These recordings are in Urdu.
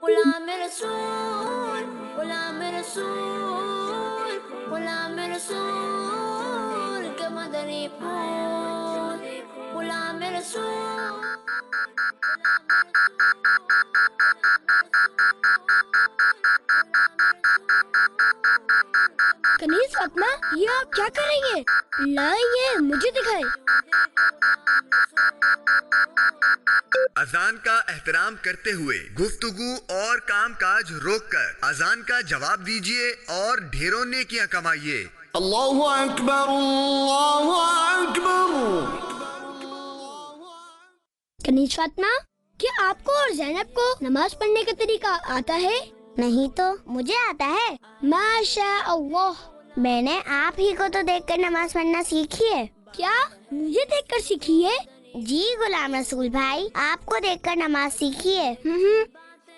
غلام رسول غلام رسول غلام رسول کے مدنی پھول غلام رسول. کنیز فاطمہ، یہ آپ کیا کر رہی ہیں؟ لائیے مجھے دکھائیں. اذان کا احترام کرتے ہوئے گفتگو اور کام کاج روک کر اذان کا جواب دیجیے اور ڈھیروں نیکیاں کمائیے. اللہ اکبر اللہ اکبر. کنیز فاطمہ، کیا آپ کو اور زینب کو نماز پڑھنے کا طریقہ آتا ہے؟ نہیں تو مجھے آتا ہے. ماشاء اللہ. میں نے آپ ہی کو تو دیکھ کر نماز پڑھنا سیکھی ہے. کیا مجھے دیکھ کر سیکھی ہے؟ جی غلام رسول بھائی، آپ کو دیکھ کر نماز سیکھی ہے.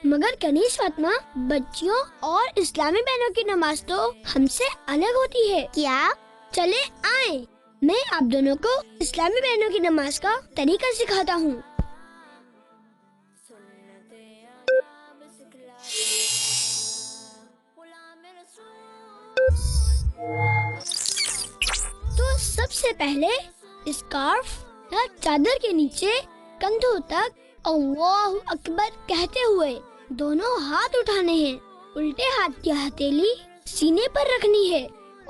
مگر کنیز فاطمہ، بچیوں اور اسلامی بہنوں کی نماز تو ہم سے الگ ہوتی ہے. کیا؟ چلے آئیں، میں آپ دونوں کو اسلامی بہنوں کی نماز کا طریقہ سکھاتا ہوں. تو سب سے پہلے اسکارف یا چادر کے نیچے کندھوں تک اللہ اکبر کہتے ہوئے دونوں ہاتھ اٹھانے ہیں. الٹے ہاتھ کی ہتھیلی سینے پر رکھنی ہے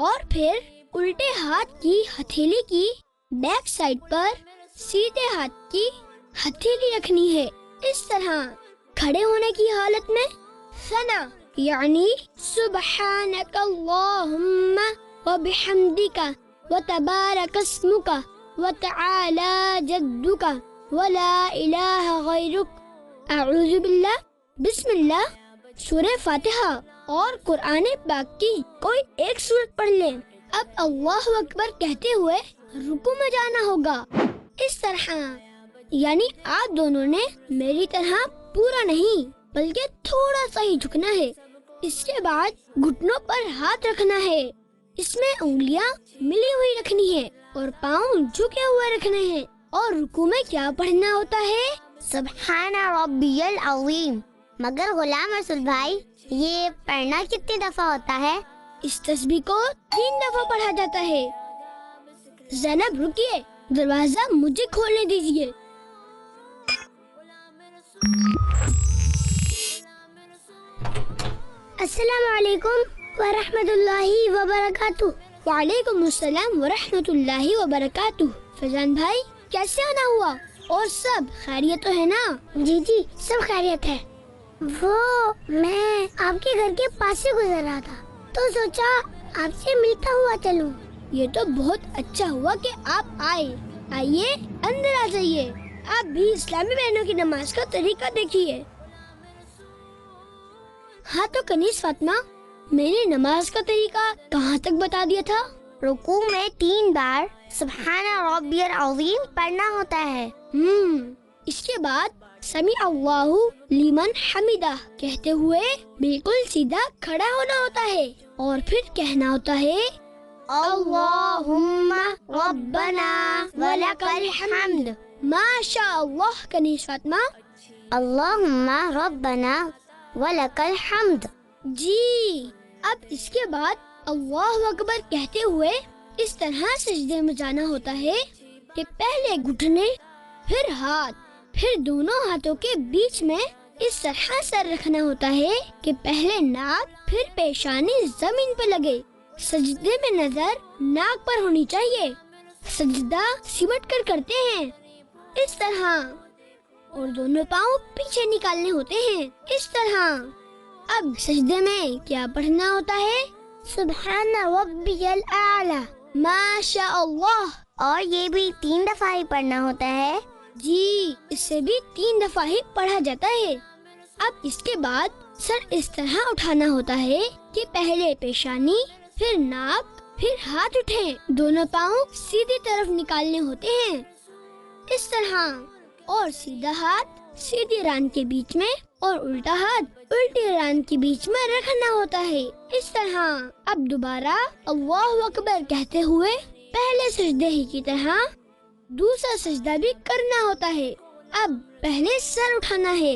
اور پھر الٹے ہاتھ کی ہتھیلی کی بیک سائڈ پر سیدھے ہاتھ کی ہتھیلی رکھنی ہے. اس طرح کھڑے ہونے کی حالت میں ثنا یعنی سبحانک اللہم وبحمدک وتبارک اسمک وتعالی جدک ولا الہ غیرک اعوذ باللہ بسم اللہ سورہ فاتحہ اور قرآن پاک کی کوئی ایک سورت پڑھ لیں. اب اللہ اکبر کہتے ہوئے رکوع میں جانا ہوگا. اس طرح یعنی آپ دونوں نے میری طرح پورا نہیں بلکہ تھوڑا سا ہی جھکنا ہے. اس کے بعد گھٹنوں پر ہاتھ رکھنا ہے. اس میں انگلیاں ملی ہوئی رکھنی ہے اور پاؤں جھکے ہوئے رکھنے ہیں. اور رکوع میں کیا پڑھنا ہوتا ہے؟ سبحان ربی العظیم. مگر غلام رسول بھائی، یہ پڑھنا کتنی دفعہ ہوتا ہے؟ اس تسبیح کو 3 دفعہ پڑھا جاتا ہے. زینب رکیے، دروازہ مجھے کھولنے دیجیے. السلام علیکم ورحمۃ اللہ وبرکاتہ. وعلیکم السلام ورحمۃ اللہ وبرکاتہ. فیضان بھائی، کیسے آنا ہوا؟ اور سب خیریت تو ہے نا؟ جی جی سب خیریت ہے. وہ میں آپ کے گھر کے پاس سے گزر رہا تھا تو سوچا آپ سے ملتا ہوا چلوں. یہ تو بہت اچھا ہوا کہ آپ آئے. آئیے اندر آ جائیے. آپ بھی اسلامی بہنوں کی نماز کا طریقہ دیکھیے. ہاں تو کنیز فاطمہ، میں نے نماز کا طریقہ کہاں تک بتا دیا تھا؟ رکوع میں 3 بار سبحان ربی العظیم پڑھنا ہوتا ہے. اس کے بعد سمیع اللہ لمن حمیدہ کہتے ہوئے بالکل سیدھا کھڑا ہونا ہوتا ہے اور پھر کہنا ہوتا ہے اللہم ربنا ولک الحمد. ماشاء اللہ کنیز فاطمہ. اللہم ربنا ولک الحمد. جی، اب اس کے بعد اللہ اکبر کہتے ہوئے اس طرح سجدے میں جانا ہوتا ہے کہ پہلے گھٹنے، پھر ہاتھ، پھر دونوں ہاتھوں کے بیچ میں اس طرح سر رکھنا ہوتا ہے کہ پہلے ناک پھر پیشانی زمین پہ لگے. سجدے میں نظر ناک پر ہونی چاہیے. سجدہ سمٹ کر کرتے ہیں اس طرح، اور دونوں پاؤں پیچھے نکالنے ہوتے ہیں اس طرح. اب سجدے میں کیا پڑھنا ہوتا ہے؟ سبحان ربی الاعلی. ماشاء اللہ. اور یہ بھی 3 دفعہ ہی پڑھنا ہوتا ہے. جی، اس سے بھی 3 دفعہ ہی پڑھا جاتا ہے. اب اس کے بعد سر اس طرح اٹھانا ہوتا ہے کہ پہلے پیشانی، پھر ناک، پھر ہاتھ اٹھیں. دونوں پاؤں سیدھی طرف نکالنے ہوتے ہیں اس طرح، اور سیدھا ہاتھ سیدھی ران کے بیچ میں اور الٹا ہاتھ الٹی ران کے بیچ میں رکھنا ہوتا ہے اس طرح. اب دوبارہ اللہ اکبر کہتے ہوئے پہلے سجدے ہی کی طرح دوسرا سجدہ بھی کرنا ہوتا ہے. اب پہلے سر اٹھانا ہے،